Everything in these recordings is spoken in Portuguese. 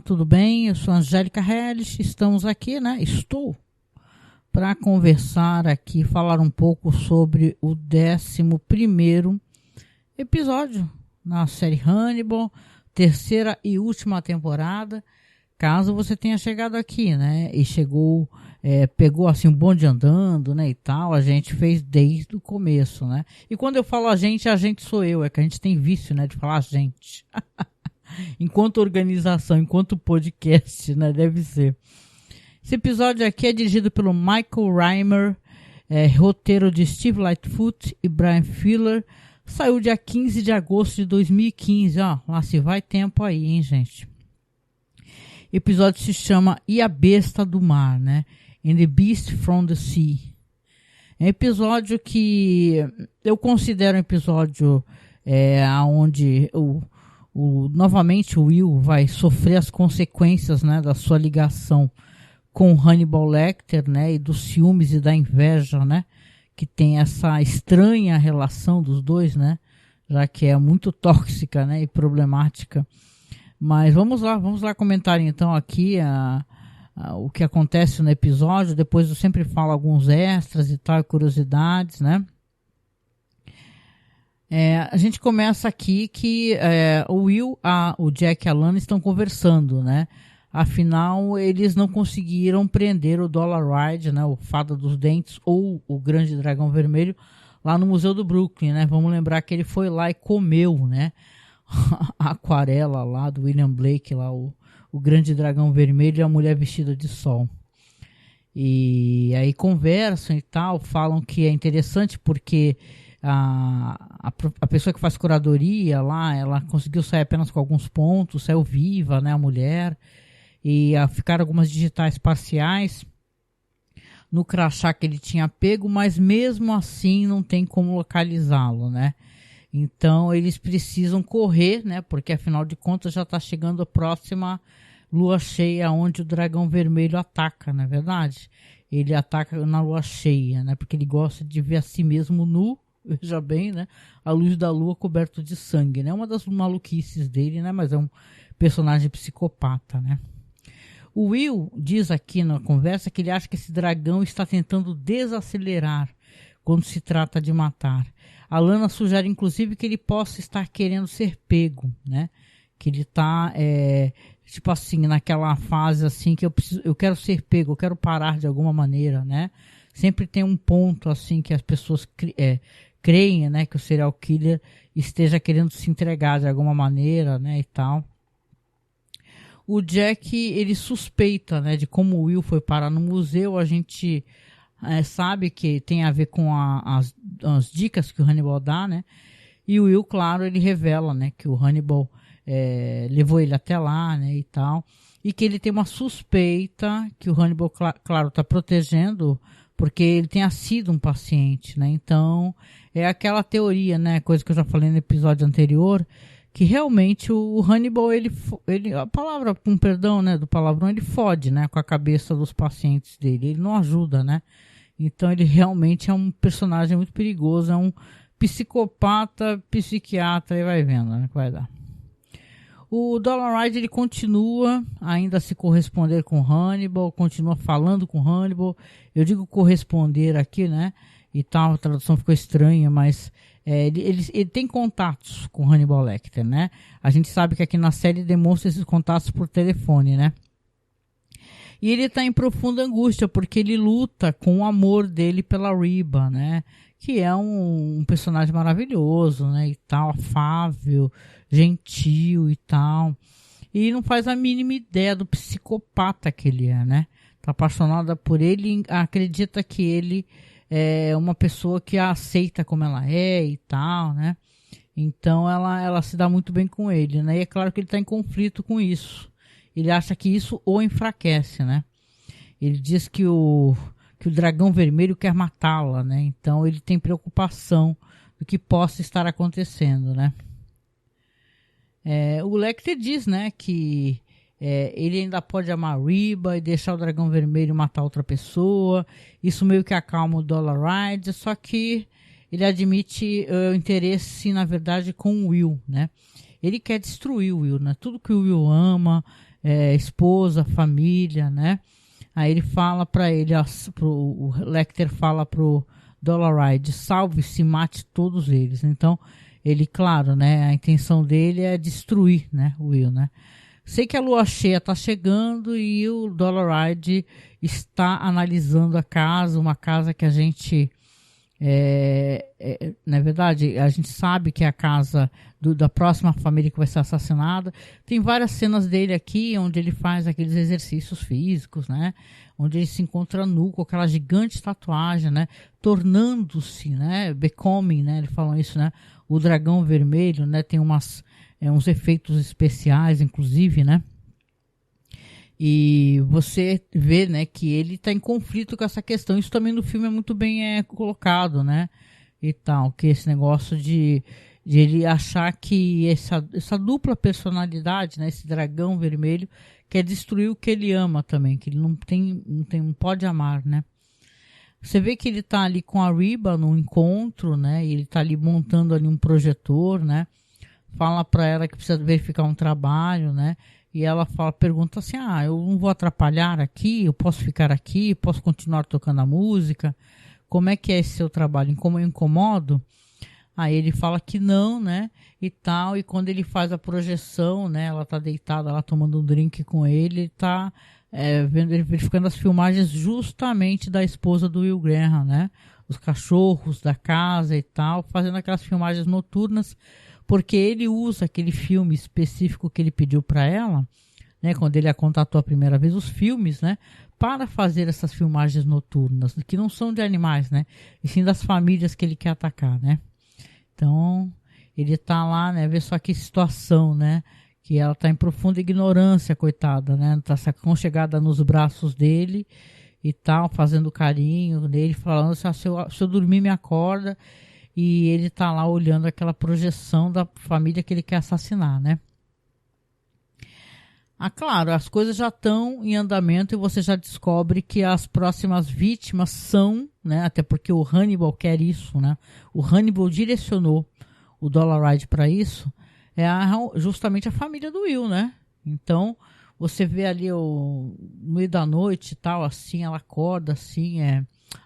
tudo bem? Eu sou a Angélica Helles, estamos aqui, né? Estou para conversar aqui, falar um pouco sobre o 11º episódio na série Hannibal, terceira e última temporada. Caso você tenha chegado aqui, né? E chegou, pegou assim um bonde andando, né? E tal, a gente fez desde o começo, né? E quando eu falo a gente sou eu, é que a gente tem vício, né? De falar a gente. Enquanto organização, enquanto podcast, né? Deve ser. Esse episódio aqui é dirigido pelo Michael Rymer, roteiro de Steve Lightfoot e Brian Fuller. Saiu dia 15 de agosto de 2015, ó. Lá se vai tempo aí, hein, gente. O episódio se chama E a Besta do Mar, né? And the Beast from the Sea. É um episódio que eu considero um episódio onde novamente o Will vai sofrer as consequências, né, da sua ligação com Hannibal Lecter, né, e dos ciúmes e da inveja, né, que tem essa estranha relação dos dois, né, já que é muito tóxica, né, e problemática. Mas vamos lá comentar então aqui o que acontece no episódio. Depois eu sempre falo alguns extras e tal, curiosidades, né. A gente começa aqui que o Will, o Jack e a Lana estão conversando, né? Afinal, eles não conseguiram prender o Dollarhide, né? O Fada dos Dentes ou o Grande Dragão Vermelho lá no Museu do Brooklyn, né? Vamos lembrar que ele foi lá e comeu, né? A aquarela lá do William Blake, lá o Grande Dragão Vermelho e a Mulher Vestida de Sol. E aí conversam e tal, falam que é interessante porque a pessoa que faz curadoria lá, ela conseguiu sair apenas com alguns pontos, saiu viva, né, a mulher, e ficaram algumas digitais parciais no crachá que ele tinha pego, mas mesmo assim não tem como localizá-lo, né? Então eles precisam correr, né, porque afinal de contas já está chegando a próxima lua cheia onde o dragão vermelho ataca, não é verdade? Ele ataca na lua cheia, né, porque ele gosta de ver a si mesmo nu. Veja bem, né? A luz da lua coberto de sangue, né? Uma das maluquices dele, né? Mas é um personagem psicopata, né? O Will diz aqui na conversa que ele acha que esse dragão está tentando desacelerar quando se trata de matar. A Lana sugere, inclusive, que ele possa estar querendo ser pego, né? Que ele está, tipo assim, naquela fase assim que eu quero ser pego, eu quero parar de alguma maneira, né? Sempre tem um ponto assim que as pessoas creem, né, que o serial killer esteja querendo se entregar de alguma maneira, né, e tal. O Jack, ele suspeita, né, de como o Will foi parar no museu. A gente sabe que tem a ver com as dicas que o Hannibal dá, né, e o Will, claro, ele revela, né, que o Hannibal levou ele até lá, né, e tal, e que ele tem uma suspeita que o Hannibal, claro, está protegendo porque ele tenha sido um paciente, né? Então, é aquela teoria, né? Coisa que eu já falei no episódio anterior, que realmente o Hannibal, ele a palavra, com perdão, né, do palavrão, ele fode, né, com a cabeça dos pacientes dele. Ele não ajuda, né? Então, ele realmente é um personagem muito perigoso, é um psicopata, psiquiatra, e vai vendo, né, que vai dar. O Dollarhide, ele continua ainda a se corresponder com Hannibal, continua falando com Hannibal. Eu digo corresponder aqui, né? E tal, a tradução ficou estranha, mas ele tem contatos com Hannibal Lecter, né? A gente sabe que aqui na série demonstra esses contatos por telefone, né? E ele está em profunda angústia porque ele luta com o amor dele pela Reba, né? Que é um personagem maravilhoso, né? E tal, afável, gentil e tal. E não faz a mínima ideia do psicopata que ele é, né? Tá apaixonada por ele, acredita que ele é uma pessoa que a aceita como ela é e tal, né? Então ela se dá muito bem com ele, né? E é claro que ele está em conflito com isso. Ele acha que isso o enfraquece, né? Ele diz que o dragão vermelho quer matá-la, né? Então ele tem preocupação do que possa estar acontecendo, né? O Lecter diz, né, que ele ainda pode amar Reba e deixar o dragão vermelho matar outra pessoa. Isso meio que acalma o Dollarhide, só que ele admite o interesse, na verdade, com o Will, né? Ele quer destruir o Will, né? Tudo que o Will ama, esposa, família, né? Aí ele fala para ele, o Lecter fala pro Dollarhide, salve-se, mate todos eles. Então, ele, claro, né? A intenção dele é destruir, né? O Will, né? Sei que a lua cheia está chegando e o Dollarhide está analisando a casa, uma casa que a gente... na verdade, a gente sabe que é a casa da próxima família que vai ser assassinada. Tem várias cenas dele aqui onde ele faz aqueles exercícios físicos, né? Onde ele se encontra nu com aquela gigante tatuagem, né? Tornando-se, né? Becoming, né? Ele fala isso, né? O dragão vermelho, né? Tem uns efeitos especiais, inclusive, né? E você vê, né, que ele está em conflito com essa questão. Isso também no filme é muito bem colocado, né? E tal, que esse negócio de ele achar que essa dupla personalidade, né, esse dragão vermelho, quer destruir o que ele ama também, que ele não pode amar, né? Você vê que ele está ali com a Reba no encontro, né? E ele está ali montando ali um projetor, né? Fala para ela que precisa verificar um trabalho, né? E ela pergunta assim, eu não vou atrapalhar aqui, eu posso ficar aqui, posso continuar tocando a música, como é que é esse seu trabalho, como eu incomodo? Aí ele fala que não, né, e tal, e quando ele faz a projeção, né, ela tá deitada lá tomando um drink com ele tá verificando as filmagens justamente da esposa do Will Graham, né, os cachorros da casa e tal, fazendo aquelas filmagens noturnas, porque ele usa aquele filme específico que ele pediu para ela, né, quando ele a contatou a primeira vez, os filmes, né, para fazer essas filmagens noturnas, que não são de animais, né, e sim das famílias que ele quer atacar, né. Então, ele tá lá, né, vê só que situação, né, que ela tá em profunda ignorância, coitada, né, tá aconchegada nos braços dele e tal, fazendo carinho nele, falando assim, se eu dormir me acorda. E ele tá lá olhando aquela projeção da família que ele quer assassinar, né? Claro, as coisas já estão em andamento e você já descobre que as próximas vítimas são, né? Até porque o Hannibal quer isso, né? O Hannibal direcionou o Dollarhide para isso. Justamente a família do Will, né? Então, você vê ali no meio da noite e tal, assim, ela acorda, assim,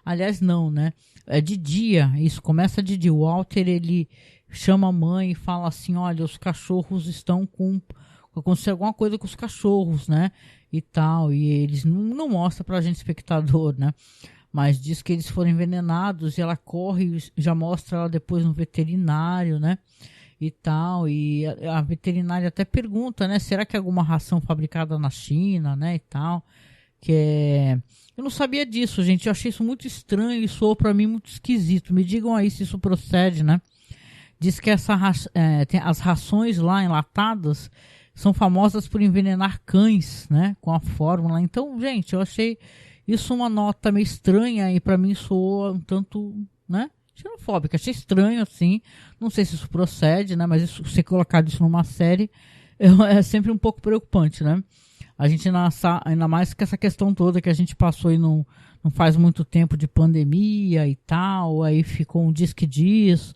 Aliás, não, né? É de dia, isso começa de dia. O Walter, ele chama a mãe e fala assim, olha, os cachorros estão aconteceu alguma coisa com os cachorros, né? E tal, e eles não mostram pra gente, espectador, né? Mas diz que eles foram envenenados e ela corre e já mostra ela depois no veterinário, né? E tal, e a veterinária até pergunta, né? Será que é alguma ração fabricada na China, né? E tal, eu não sabia disso, gente. Eu achei isso muito estranho e soou para mim muito esquisito. Me digam aí se isso procede, né? Diz que as rações lá enlatadas são famosas por envenenar cães, né? Com a fórmula. Então, gente, eu achei isso uma nota meio estranha e para mim soou um tanto, né? Xenofóbica. Achei estranho, assim. Não sei se isso procede, né? Mas você colocar isso numa série é sempre um pouco preocupante, né? A gente ainda mais que essa questão toda que a gente passou aí não faz muito tempo de pandemia e tal, aí ficou um diz que diz,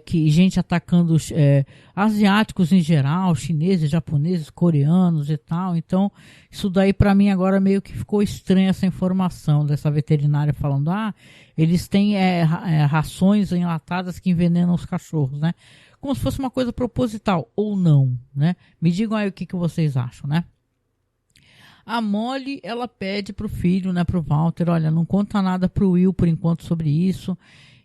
que gente atacando asiáticos em geral, chineses, japoneses, coreanos e tal. Então, isso daí para mim agora meio que ficou estranha essa informação dessa veterinária falando, eles têm rações enlatadas que envenenam os cachorros, né? Como se fosse uma coisa proposital, ou não, né? Me digam aí o que vocês acham, né? A Molly, ela pede pro filho, né, pro Walter, olha, não conta nada pro Will por enquanto sobre isso.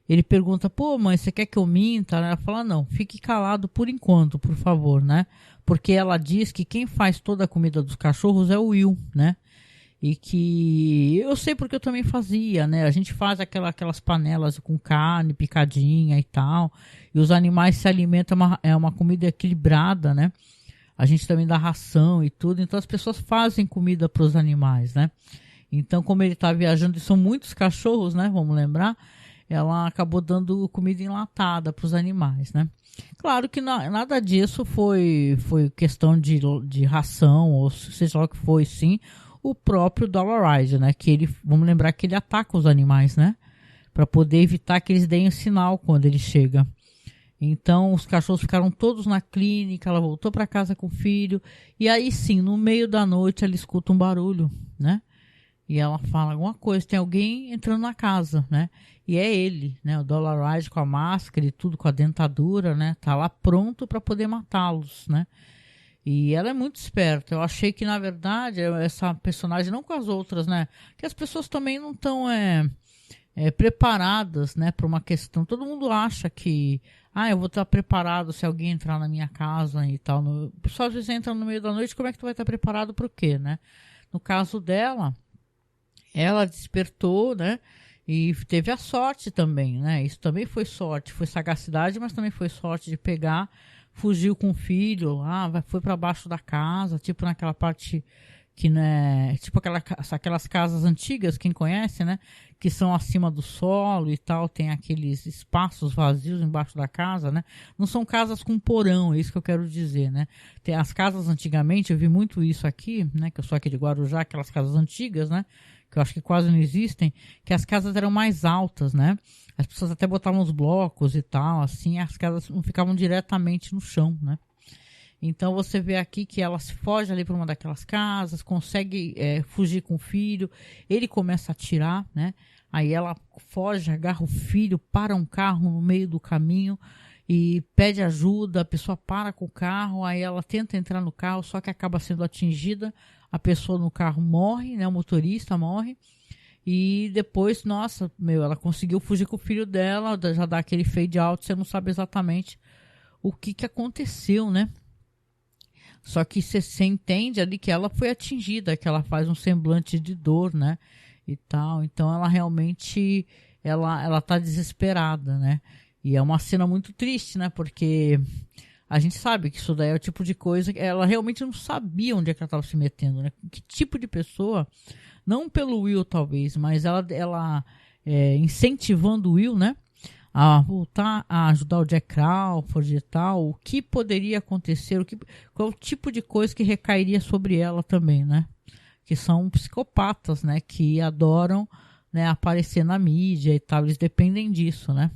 Ele pergunta, pô, mãe, você quer que eu minta? Ela fala, não, fique calado por enquanto, por favor, né? Porque ela diz que quem faz toda a comida dos cachorros é o Will, né? E que eu sei porque eu também fazia, né? A gente faz aquelas panelas com carne picadinha e tal. E os animais se alimentam, é uma comida equilibrada, né? A gente também dá ração e tudo, então as pessoas fazem comida para os animais, né? Então, como ele está viajando, e são muitos cachorros, né? Vamos lembrar, ela acabou dando comida enlatada para os animais, né? Claro que nada disso foi questão de ração, ou seja lá o que foi, sim, o próprio Dollarhide, né? Que vamos lembrar que ele ataca os animais, né? Para poder evitar que eles deem o sinal quando ele chega. Então os cachorros ficaram todos na clínica, ela voltou para casa com o filho, e aí sim, no meio da noite ela escuta um barulho, né? E ela fala alguma coisa, tem alguém entrando na casa, né? E é ele, né? O Dollar Ride com a máscara e tudo, com a dentadura, né? Tá lá pronto para poder matá-los, né? E ela é muito esperta. Eu achei que, na verdade, essa personagem, não com as outras, né? Que as pessoas também não estão preparadas, né, para uma questão. Todo mundo acha que, eu vou estar preparado se alguém entrar na minha casa e tal. O pessoal às vezes entra no meio da noite, como é que tu vai estar preparado para o quê, né? No caso dela, ela despertou, né? E teve a sorte também, né? Isso também foi sorte, foi sagacidade, mas também foi sorte de pegar, fugiu com o filho, foi para baixo da casa, tipo naquela parte que, né, tipo aquelas casas antigas, quem conhece, né? Que são acima do solo e tal, tem aqueles espaços vazios embaixo da casa, né? Não são casas com porão, é isso que eu quero dizer, né? Tem as casas antigamente, eu vi muito isso aqui, né? Que eu sou aqui de Guarujá, aquelas casas antigas, né? Que eu acho que quase não existem, que as casas eram mais altas, né? As pessoas até botavam os blocos e tal, assim, as casas não ficavam diretamente no chão, né? Então você vê aqui que ela se foge ali para uma daquelas casas, consegue fugir com o filho, ele começa a atirar, né? Aí ela foge, agarra o filho, para um carro no meio do caminho e pede ajuda, a pessoa para com o carro, aí ela tenta entrar no carro, só que acaba sendo atingida, a pessoa no carro morre, né? O motorista morre. E depois, nossa, ela conseguiu fugir com o filho dela, já dá aquele fade out, você não sabe exatamente o que aconteceu, né? Só que você entende ali que ela foi atingida, que ela faz um semblante de dor, né? E tal. Então ela realmente, ela tá desesperada, né? E é uma cena muito triste, né? Porque a gente sabe que isso daí é o tipo de coisa que ela realmente não sabia onde é que ela estava se metendo, né? Que tipo de pessoa, não pelo Will talvez, mas ela incentivando o Will, né? A voltar a ajudar o Jack Crawford e tal, o que poderia acontecer, qual o tipo de coisa que recairia sobre ela também, né? Que são psicopatas, né? Que adoram, né, aparecer na mídia e tal, eles dependem disso, né?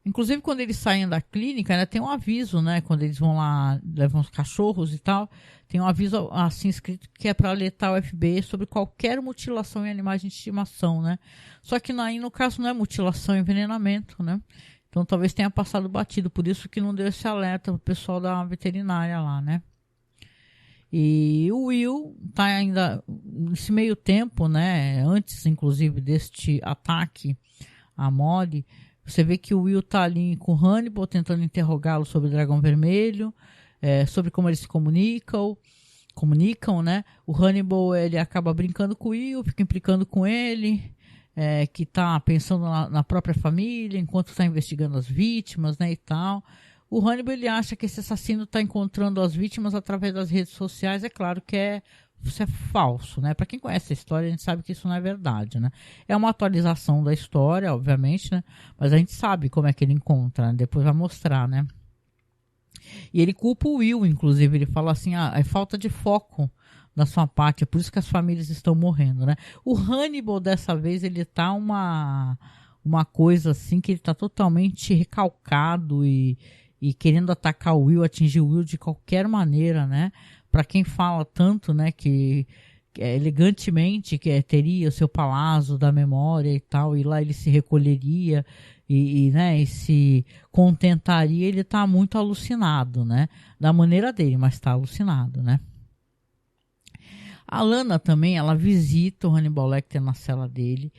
Inclusive, quando eles saem da clínica, né, tem um aviso, né? Quando eles vão lá, levam os cachorros e tal, tem um aviso assim escrito que é para alertar o FBI sobre qualquer mutilação em animais de estimação, né? Só que aí, no caso, não é mutilação, é envenenamento, né? Então, talvez tenha passado batido, por isso que não deu esse alerta pro pessoal da veterinária lá, né? E o Will tá ainda nesse meio tempo, né? Antes, inclusive, deste ataque à Molly, você vê que o Will tá ali com o Hannibal tentando interrogá-lo sobre o Dragão Vermelho, sobre como eles se comunicam, né? O Hannibal, ele acaba brincando com o Will, fica implicando com ele, que tá pensando na própria família, enquanto está investigando as vítimas, né, e tal. O Hannibal, ele acha que esse assassino está encontrando as vítimas através das redes sociais. É claro que isso é falso, né? Para quem conhece a história, a gente sabe que isso não é verdade, né? É uma atualização da história, obviamente, né? Mas a gente sabe como é que ele encontra, né? Depois vai mostrar, né? E ele culpa o Will, inclusive. Ele fala assim, é falta de foco da sua parte, é por isso que as famílias estão morrendo, né? O Hannibal, dessa vez, ele tá uma coisa assim, que ele tá totalmente recalcado e querendo atacar o Will, atingir o Will de qualquer maneira, né? Para quem fala tanto, né, que elegantemente que teria o seu palácio da memória e tal, e lá ele se recolheria né, e se contentaria, ele tá muito alucinado, né? Da maneira dele, mas tá alucinado, né? A Lana também, ela visita o Hannibal Lecter na cela dele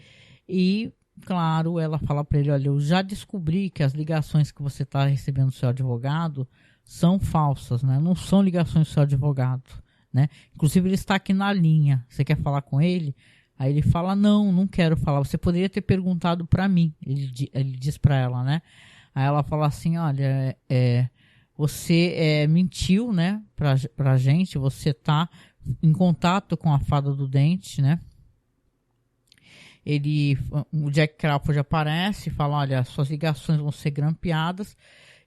e, claro, ela fala para ele, olha, eu já descobri que as ligações que você está recebendo do seu advogado são falsas, né? Não são ligações do seu advogado, né? Inclusive, ele está aqui na linha. Você quer falar com ele? Aí ele fala, não quero falar. Você poderia ter perguntado para mim. Ele diz para ela, né? Aí ela fala assim, olha, você mentiu, né? Pra gente, você tá em contato com a fada do dente, né? O Jack Crawford aparece e fala, olha, suas ligações vão ser grampeadas.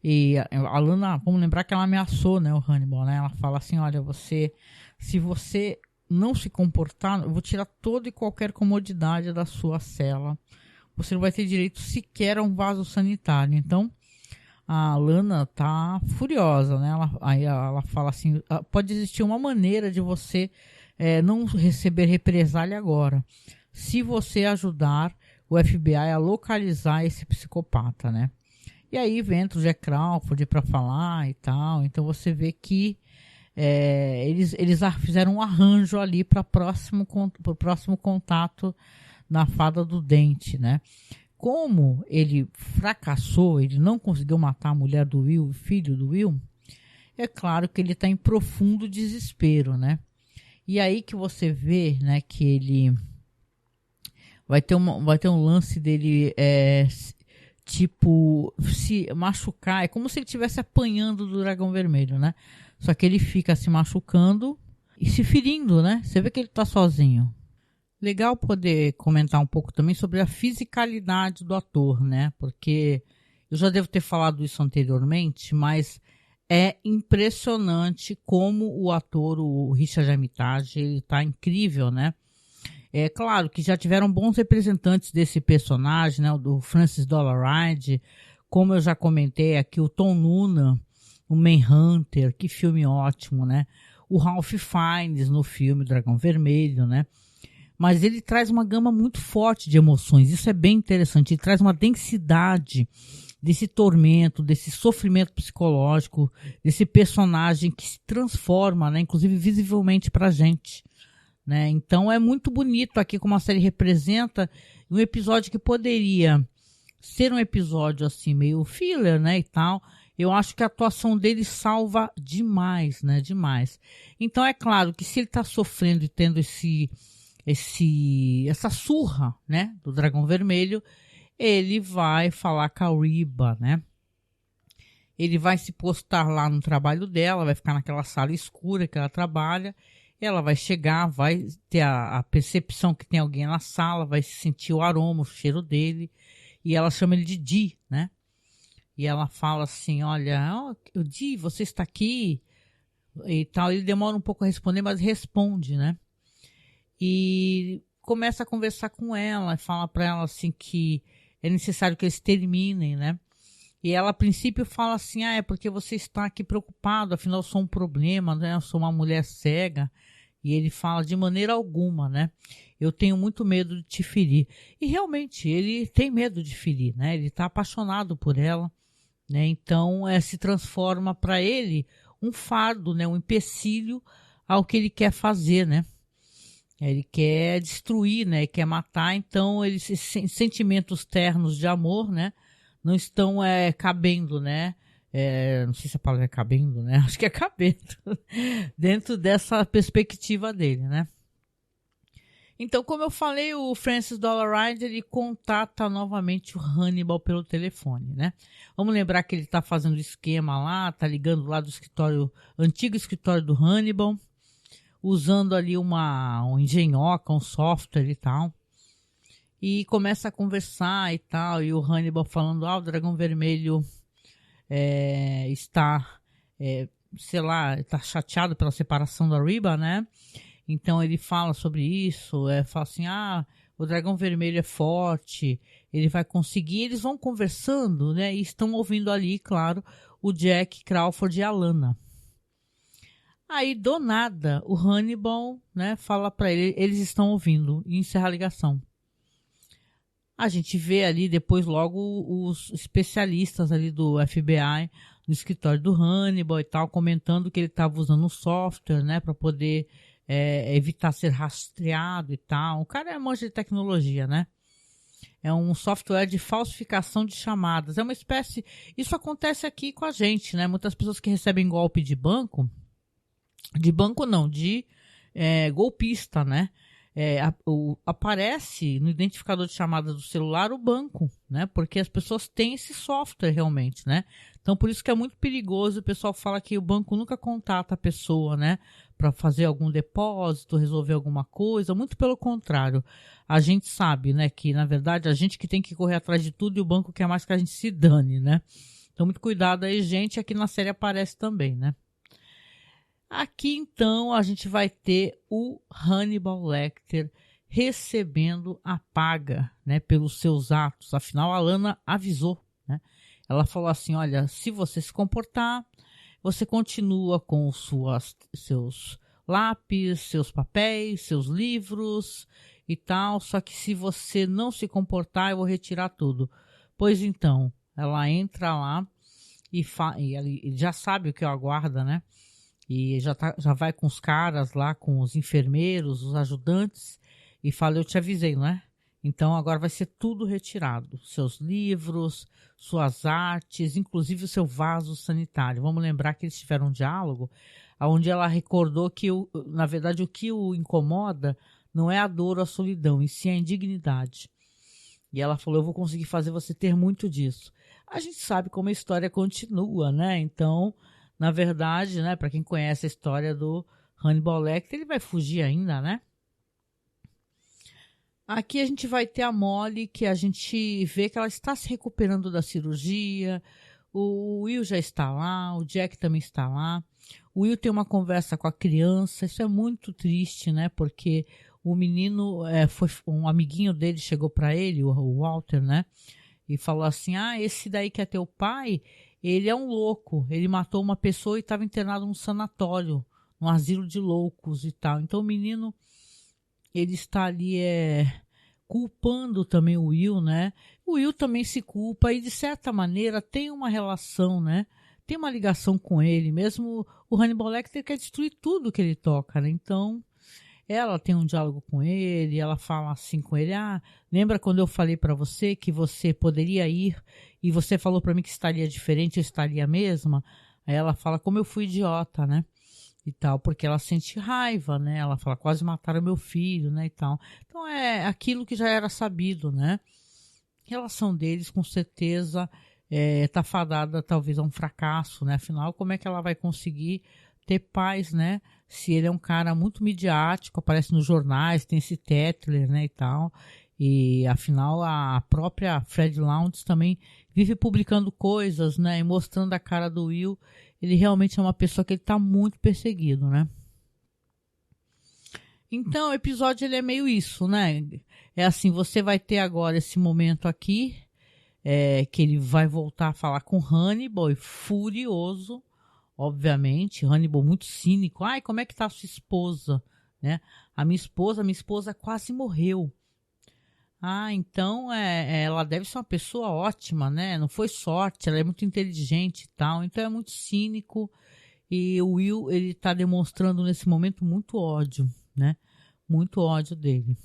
E a Lana, vamos lembrar que ela ameaçou, né, o Hannibal, né? Ela fala assim, olha, se você não se comportar, eu vou tirar toda e qualquer comodidade da sua cela. Você não vai ter direito sequer a um vaso sanitário. Então, a Lana tá furiosa, né? Aí ela fala assim, pode existir uma maneira de você não receber represália agora, se você ajudar o FBI a localizar esse psicopata, né? E aí entra o Jack Crawford para falar e tal, então você vê que eles fizeram um arranjo ali para o próximo contato na Fada do Dente, né? Como ele fracassou, ele não conseguiu matar a mulher do Will, o filho do Will, é claro que ele está em profundo desespero, né? E aí que você vê, né, que ele vai ter um lance dele tipo se machucar, é como se ele estivesse apanhando do dragão vermelho, né? Só que ele fica se machucando e se ferindo, né? Você vê que ele tá sozinho. Legal poder comentar um pouco também sobre a fisicalidade do ator, né? Porque eu já devo ter falado isso anteriormente, mas é impressionante como o ator, o Richard Armitage, ele tá incrível, né? É claro que já tiveram bons representantes desse personagem, né? O do Francis Dollarhide, como eu já comentei aqui, o Tom Noonan, o Manhunter, que filme ótimo, né? O Ralph Fiennes no filme Dragão Vermelho, né? Mas ele traz uma gama muito forte de emoções, isso é bem interessante, ele traz uma densidade desse tormento, desse sofrimento psicológico, desse personagem que se transforma, né? Inclusive visivelmente pra gente. Né? Então é muito bonito aqui como a série representa um episódio que poderia ser um episódio assim meio filler, né, e tal. Eu acho que a atuação dele salva demais, né, demais. Então é claro que se ele está sofrendo e tendo essa surra, né, do Dragão Vermelho, ele vai falar com a Reba, né? Ele vai se postar lá no trabalho dela, vai ficar naquela sala escura que ela trabalha. Ela vai chegar, vai ter a percepção que tem alguém na sala, vai sentir o aroma, o cheiro dele, e ela chama ele de Dee, né? E ela fala assim, olha, Dee, você está aqui? E tal. Ele demora um pouco a responder, mas responde, né? E começa a conversar com ela, fala para ela assim que é necessário que eles terminem, né? E ela, a princípio, fala assim, é porque você está aqui preocupado, afinal eu sou um problema, né? Eu sou uma mulher cega. E ele fala de maneira alguma, né? Eu tenho muito medo de te ferir. E realmente, ele tem medo de ferir, né? Ele está apaixonado por ela, né? Então, se transforma para ele um fardo, né? Um empecilho ao que ele quer fazer, né? Ele quer destruir, né? Ele quer matar. Então, esses sentimentos ternos de amor, né? Não estão cabendo, né? Não sei se a palavra é cabendo, né? Acho que é cabendo dentro dessa perspectiva dele, né? Então, como eu falei, o Francis Dollarhide, ele contata novamente o Hannibal pelo telefone, né? Vamos lembrar que ele tá fazendo esquema lá, tá ligando lá do antigo escritório do Hannibal, usando ali um engenhoca, um software e tal. E começa a conversar e tal, e o Hannibal falando, o Dragão Vermelho está, sei lá, está chateado pela separação da Reba, né? Então ele fala sobre isso, fala assim, o Dragão Vermelho é forte, ele vai conseguir. Eles vão conversando, né? E estão ouvindo ali, claro, o Jack Crawford e a Lana. Aí, do nada, o Hannibal, né, fala para ele, eles estão ouvindo, e encerra a ligação. A gente vê ali depois logo os especialistas ali do FBI no escritório do Hannibal e tal, comentando que ele estava usando um software, né, para poder evitar ser rastreado e tal. O cara é manja de tecnologia, né? É um software de falsificação de chamadas. É uma espécie... Isso acontece aqui com a gente, né? Muitas pessoas que recebem golpe de banco não, de golpista, né? Aparece no identificador de chamada do celular o banco, né? Porque as pessoas têm esse software realmente, né? Então, por isso que é muito perigoso. O pessoal fala que o banco nunca contata a pessoa, né? Para fazer algum depósito, resolver alguma coisa. Muito pelo contrário. A gente sabe, né? Que, na verdade, a gente que tem que correr atrás de tudo e o banco quer mais que a gente se dane, né? Então, muito cuidado aí, gente. Aqui na série aparece também, né? Aqui, então, a gente vai ter o Hannibal Lecter recebendo a paga, né, pelos seus atos. Afinal, a Lana avisou, né? Ela falou assim, olha, se você se comportar, você continua com seus lápis, seus papéis, seus livros e tal, só que se você não se comportar, eu vou retirar tudo. Pois então, ela entra lá e ele já sabe o que eu aguarda, né? E já vai com os caras lá, com os enfermeiros, os ajudantes, e fala, eu te avisei, não é? Então agora vai ser tudo retirado. Seus livros, suas artes, inclusive o seu vaso sanitário. Vamos lembrar que eles tiveram um diálogo onde ela recordou que, na verdade, o que o incomoda não é a dor ou a solidão, e sim a indignidade. E ela falou, eu vou conseguir fazer você ter muito disso. A gente sabe como a história continua, né? Então, na verdade, né, para quem conhece a história do Hannibal Lecter, ele vai fugir ainda, né? Aqui a gente vai ter a Molly, que a gente vê que ela está se recuperando da cirurgia. O Will já está lá, o Jack também está lá. O Will tem uma conversa com a criança. Isso é muito triste, né? Porque o menino, foi um amiguinho dele, chegou para ele, o Walter, né? E falou assim, esse daí que é teu pai, ele é um louco. Ele matou uma pessoa e estava internado num sanatório, num asilo de loucos e tal. Então o menino, ele está ali culpando também o Will, né? O Will também se culpa e, de certa maneira, tem uma relação, né? Tem uma ligação com ele. Mesmo o Hannibal Lecter quer destruir tudo que ele toca, né? Então, ela tem um diálogo com ele, ela fala assim com ele, lembra quando eu falei para você que você poderia ir e você falou para mim que estaria diferente, eu estaria a mesma? Aí ela fala, como eu fui idiota, né? E tal, porque ela sente raiva, né? Ela fala, quase mataram meu filho, né? E tal. Então é aquilo que já era sabido, né? A relação deles, com certeza, tá fadada talvez a um fracasso, né? Afinal, como é que ela vai conseguir ter paz, né? Se ele é um cara muito midiático, aparece nos jornais, tem esse Tetler, né? E tal. E afinal, a própria Fred Lounds também vive publicando coisas, né? E mostrando a cara do Will. Ele realmente é uma pessoa que ele tá muito perseguido, né? Então, o episódio ele é meio isso, né? É assim, você vai ter agora esse momento aqui, que ele vai voltar a falar com Hannibal, e furioso, obviamente. Hannibal muito cínico. Como é que tá a sua esposa? Né? A minha esposa quase morreu. Então ela deve ser uma pessoa ótima, né? Não foi sorte, ela é muito inteligente e tal. Então é muito cínico. E o Will, ele tá demonstrando nesse momento muito ódio, né? Muito ódio dele.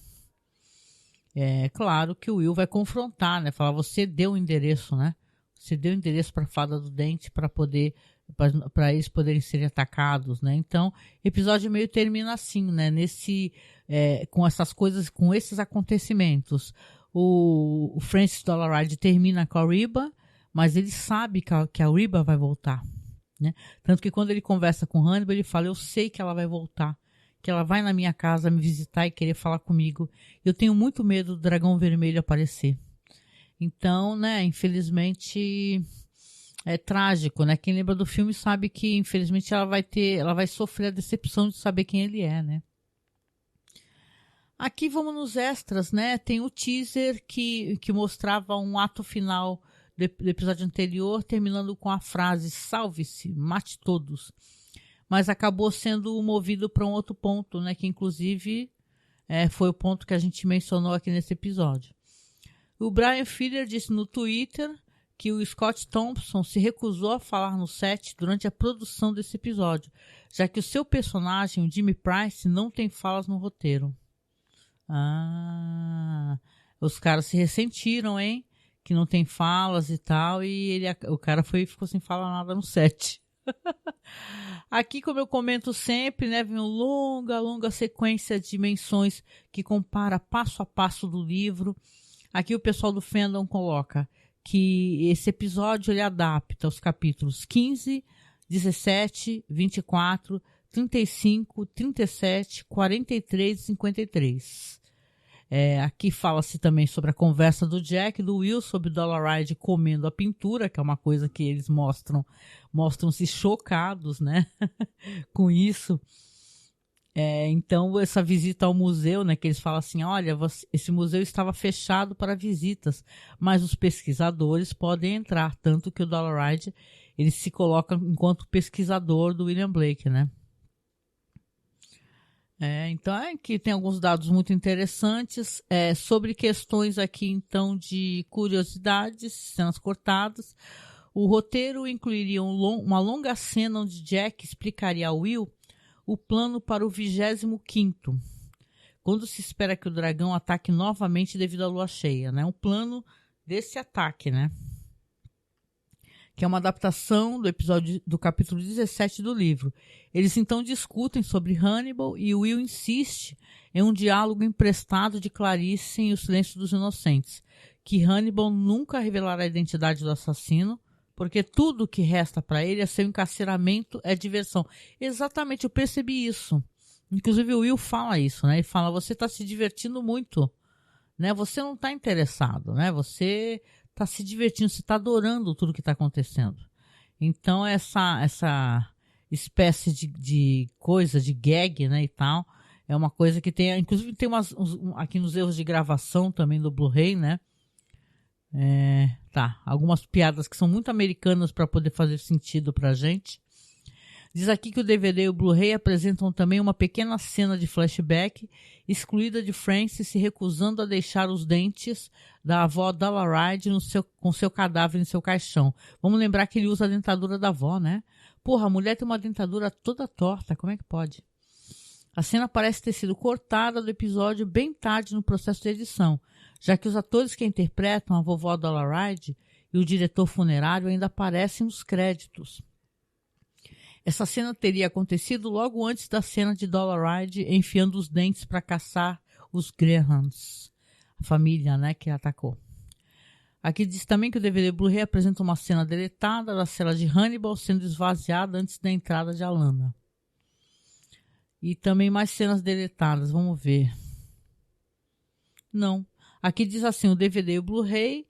É claro que o Will vai confrontar, né? Falar, você deu o endereço, né? Você deu o endereço para a Fada do Dente para eles poderem ser atacados, né? Então, o episódio meio termina assim, né? Com essas coisas, com esses acontecimentos. O Francis Dollaride termina com a Reba, mas ele sabe que a Reba vai voltar, né? Tanto que quando ele conversa com Hannibal, ele fala, eu sei que ela vai voltar, que ela vai na minha casa me visitar e querer falar comigo. Eu tenho muito medo do dragão vermelho aparecer. Então, né, infelizmente é trágico, né? Quem lembra do filme sabe que, infelizmente, ela vai sofrer a decepção de saber quem ele é, né? Aqui vamos nos extras, né? Tem o teaser que mostrava um ato final do episódio anterior, terminando com a frase, salve-se, mate todos. Mas acabou sendo movido para um outro ponto, né? Que inclusive foi o ponto que a gente mencionou aqui nesse episódio. O Brian Fuller disse no Twitter que o Scott Thompson se recusou a falar no set durante a produção desse episódio, já que o seu personagem, o Jimmy Price, não tem falas no roteiro. Os caras se ressentiram, hein? Que não tem falas e tal, e o cara ficou sem falar nada no set. Aqui, como eu comento sempre, né, vem uma longa sequência de menções que compara passo a passo do livro. Aqui o pessoal do fandom coloca que esse episódio ele adapta os capítulos 15, 17, 24, 35, 37, 43 e 53. Aqui fala-se também sobre a conversa do Jack e do Will sobre Dollaride comendo a pintura, que é uma coisa que eles mostram-se chocados, né, com isso. Então, essa visita ao museu, né, que eles falam assim, olha, esse museu estava fechado para visitas, mas os pesquisadores podem entrar, tanto que o Dollaride, ele se coloca enquanto pesquisador do William Blake, né? Então, aqui tem alguns dados muito interessantes sobre questões aqui, então, de curiosidades, cenas cortadas. O roteiro incluiria uma longa cena onde Jack explicaria a Will o plano para o 25º, quando se espera que o dragão ataque novamente devido à lua cheia, né? O plano desse ataque, né? Que é uma adaptação do episódio do capítulo 17 do livro. Eles então discutem sobre Hannibal e Will insiste em um diálogo emprestado de Clarice em O Silêncio dos Inocentes, que Hannibal nunca revelará a identidade do assassino, porque tudo que resta para ele é seu encarceramento, é diversão. Exatamente, eu percebi isso. Inclusive o Will fala isso, né? Ele fala, você está se divertindo muito, né? Você não está interessado, né? Você está se divertindo, você está adorando tudo que está acontecendo. Então essa espécie de coisa, de gag, né, e tal, é uma coisa que tem, inclusive tem aqui nos erros de gravação também do Blu-ray, né? Algumas piadas que são muito americanas para poder fazer sentido pra gente. Diz aqui que o DVD e o Blu-ray apresentam também uma pequena cena de flashback excluída de Francis se recusando a deixar os dentes da avó Dollaride com seu cadáver em seu caixão. Vamos lembrar que ele usa a dentadura da avó, né? Porra, a mulher tem uma dentadura toda torta, como é que pode? A cena parece ter sido cortada do episódio bem tarde no processo de edição, já que os atores que interpretam a vovó Dollaride e o diretor funerário ainda aparecem nos créditos. Essa cena teria acontecido logo antes da cena de Dollaride enfiando os dentes para caçar os Grahams, a família, né, que atacou. Aqui diz também que o DVD Blu-ray apresenta uma cena deletada da cela de Hannibal sendo esvaziada antes da entrada de Alana. E também mais cenas deletadas, vamos ver. Não. Aqui diz assim, o DVD e o Blu-ray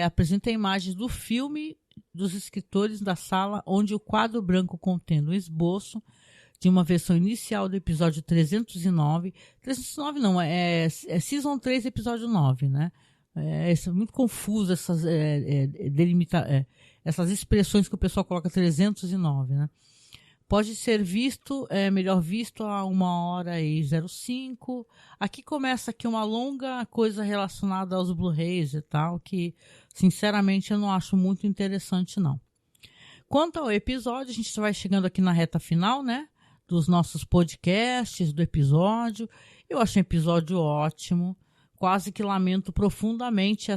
apresenta imagens do filme dos escritores da sala onde o quadro branco contendo o esboço de uma versão inicial do episódio 309. 309 não, é Season 3, episódio 9, né? É muito confuso essas expressões que o pessoal coloca 309, né? Pode ser visto, melhor visto a 1h05. Aqui começa aqui uma longa coisa relacionada aos Blu-rays e tal, que sinceramente eu não acho muito interessante não. Quanto ao episódio, a gente vai chegando aqui na reta final, né? Dos nossos podcasts, do episódio. Eu achei o episódio ótimo. Quase que lamento profundamente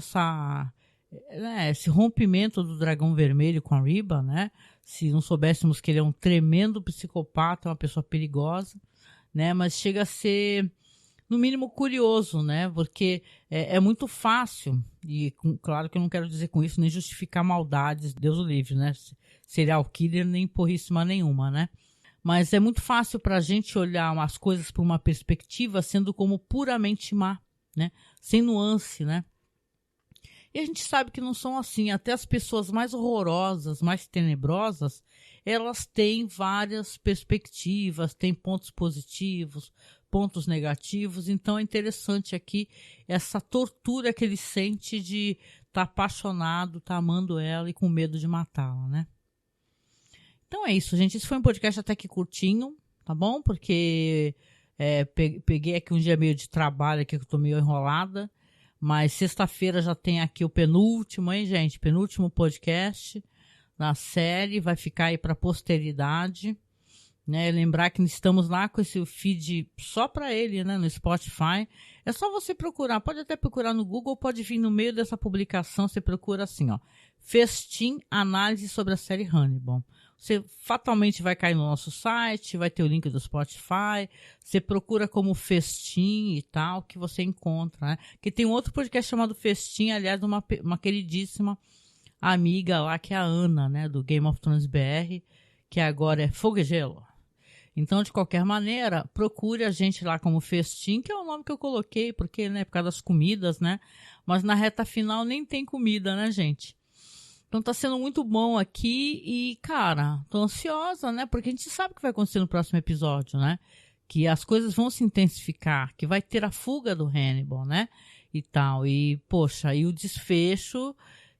esse rompimento do Dragão Vermelho com a Reba, né? Se não soubéssemos que ele é um tremendo psicopata, uma pessoa perigosa, né? Mas chega a ser, no mínimo, curioso, né? Porque é muito fácil, e claro que eu não quero dizer com isso nem justificar maldades, Deus o livre, né? Serial killer nem porríssima nenhuma, né? Mas é muito fácil para a gente olhar as coisas por uma perspectiva sendo como puramente má, né? Sem nuance, né? E a gente sabe que não são assim. Até as pessoas mais horrorosas, mais tenebrosas, elas têm várias perspectivas, têm pontos positivos, pontos negativos. Então é interessante aqui essa tortura que ele sente de estar apaixonado, estar amando ela e com medo de matá-la, né? Então é isso, gente. Esse foi um podcast até que curtinho, tá bom? Porque peguei aqui um dia meio de trabalho aqui que eu tô meio enrolada. Mas sexta-feira já tem aqui o penúltimo, hein, gente? Penúltimo podcast da série. Vai ficar aí para posteridade, né? Lembrar que estamos lá com esse feed só para ele, né? No Spotify. É só você procurar. Pode até procurar no Google, pode vir no meio dessa publicação. Você procura assim, ó. Festim, análise sobre a série Hannibal. Você fatalmente vai cair no nosso site, vai ter o link do Spotify, você procura como Festim e tal, que você encontra, né? Que tem um outro podcast chamado Festim, aliás, de uma queridíssima amiga lá, que é a Ana, né, do Game of Thrones BR, que agora é Fogo e Gelo. Então, de qualquer maneira, procure a gente lá como Festim, que é o nome que eu coloquei, porque, né, por causa das comidas, né? Mas na reta final nem tem comida, né, gente? Então tá sendo muito bom aqui e, cara, tô ansiosa, né? Porque a gente sabe o que vai acontecer no próximo episódio, né? que as coisas vão se intensificar, que vai ter a fuga do Hannibal, né? E tal. E, poxa, e o desfecho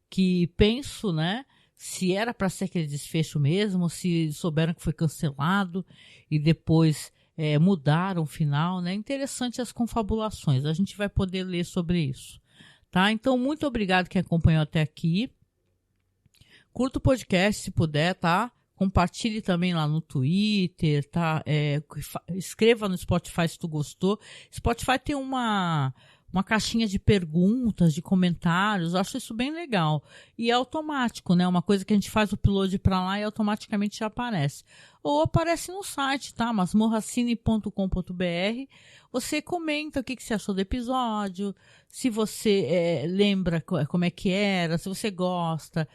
que penso, né? Se era para ser aquele desfecho mesmo, se souberam que foi cancelado e depois mudaram o final, né? Interessante as confabulações. A gente vai poder ler sobre isso, tá? Então, muito obrigado quem acompanhou até aqui. Curta o podcast se puder, tá? Compartilhe também lá no Twitter, tá? Escreva no Spotify se tu gostou. Spotify tem uma caixinha de perguntas, de comentários, eu acho isso bem legal. E é automático, né? Uma coisa que a gente faz o upload para lá e automaticamente já aparece. Ou aparece no site, tá? masmorracine.com.br. Você comenta o que você achou do episódio, se você lembra como é que era, se você gosta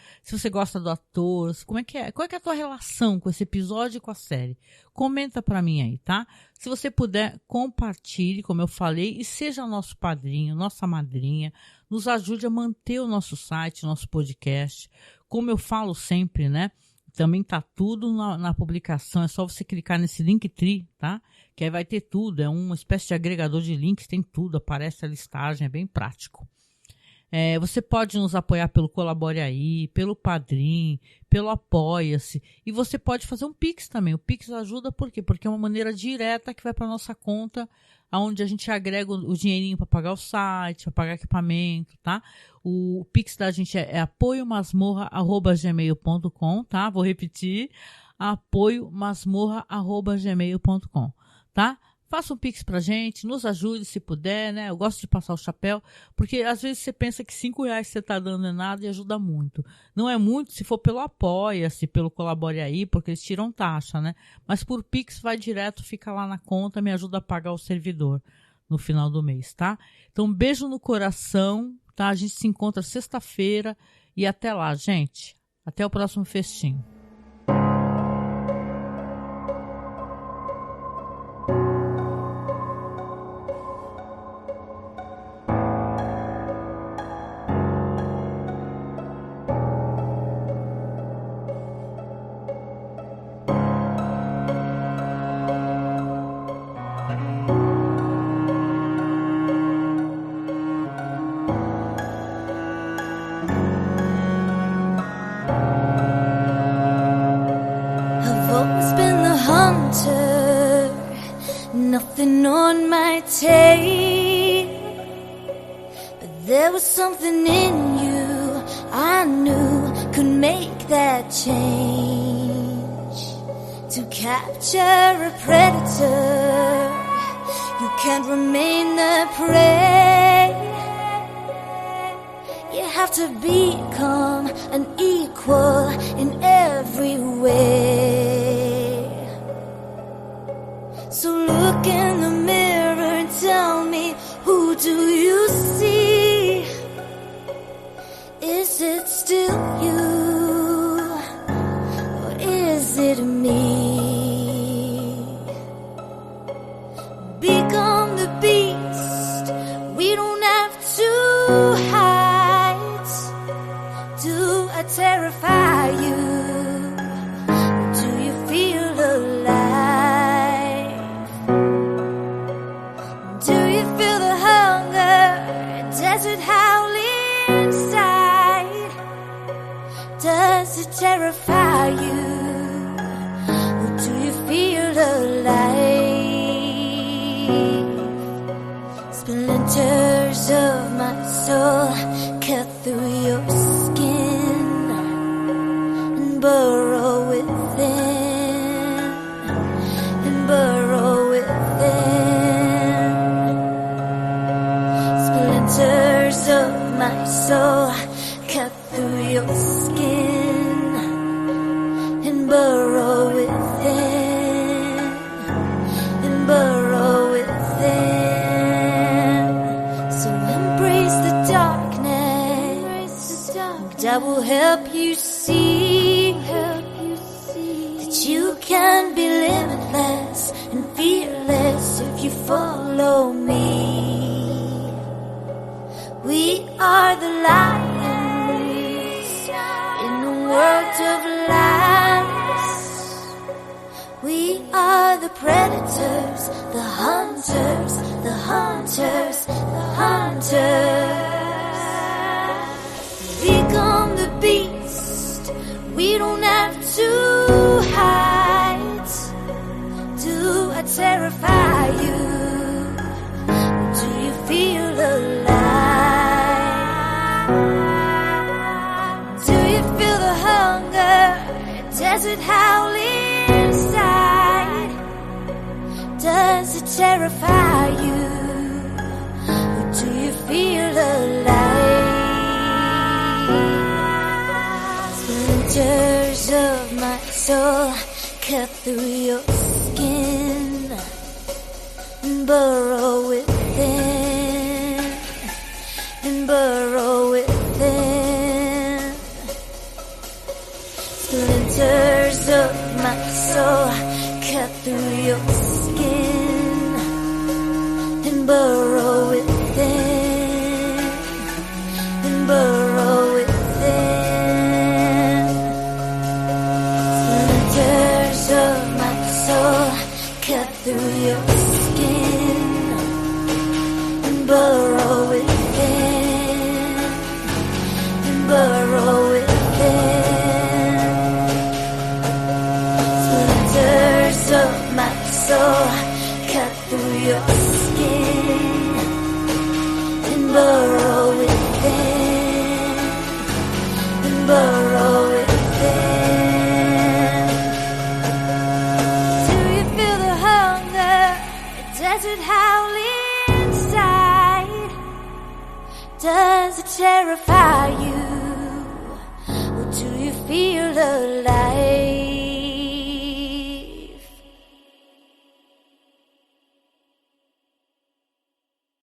do ator, qual é que é a tua relação com esse episódio e com a série. Comenta pra mim aí, tá? Se você puder, compartilhe, como eu falei, e seja nosso padrinho, nossa madrinha, nos ajude a manter o nosso site, nosso podcast. Como eu falo sempre, né? Também tá tudo na publicação, é só você clicar nesse Linktree, tá? Que aí vai ter tudo, é uma espécie de agregador de links, tem tudo, aparece a listagem, é bem prático. Você pode nos apoiar pelo Colabore Aí, pelo Padrim, pelo Apoia-se, e você pode fazer um Pix também. O Pix ajuda por quê? Porque é uma maneira direta que vai para nossa conta, onde a gente agrega o dinheirinho para pagar o site, para pagar equipamento, tá? O Pix da gente é apoiomasmorra@gmail.com, tá? Vou repetir, apoiomasmorra@gmail.com, tá? Faça um Pix pra gente, nos ajude se puder, né? Eu gosto de passar o chapéu, porque às vezes você pensa que R$5 que você tá dando não é nada e ajuda muito. Não é muito se for pelo Apoia-se, pelo Colabore Aí, porque eles tiram taxa, né? Mas por Pix vai direto, fica lá na conta, me ajuda a pagar o servidor no final do mês, tá? Então, beijo no coração, tá? A gente se encontra sexta-feira e até lá, gente. Até o próximo festim. Nothing on my tape, but there was something in you I knew could make that change. To capture a predator, you can't remain the prey. You have to become an equal in every way. So look in the mirror and tell me, who do you see? Is it still you, or is it me? Become the beast, we don't have to hide. Do I terrify you? Do you feel alive? Does it howl inside? Does it terrify you? Or do you feel alive? Splinters of my soul cut through your skin and burrow within, and burrow within. Splinters of my soul cut through your skin and burrow within, and burrow within. So embrace the darkness, that will help you see that you can be limitless and fearless if you follow me. We are the lions in a world of lies. We are the predators, the hunters, the hunters, the hunters. Become the beast, we don't have to hide. Do I terrify you? Do you feel alive? Do you feel the hunger? Does it howl inside? Does it terrify you? Or do you feel alive? Splinters of my soul cut through your skin and burrow within, and burrow within. Splinters of my soul cut through your skin and burrow within, and burrow within. Splinters of my soul cut through your skin and burrow within, and burrow within. Splinters of my soul cut through your skin and burrow within, and burrow within. Do you feel the hunger? Does it howl inside? Does it terrify you? Or do you feel alive?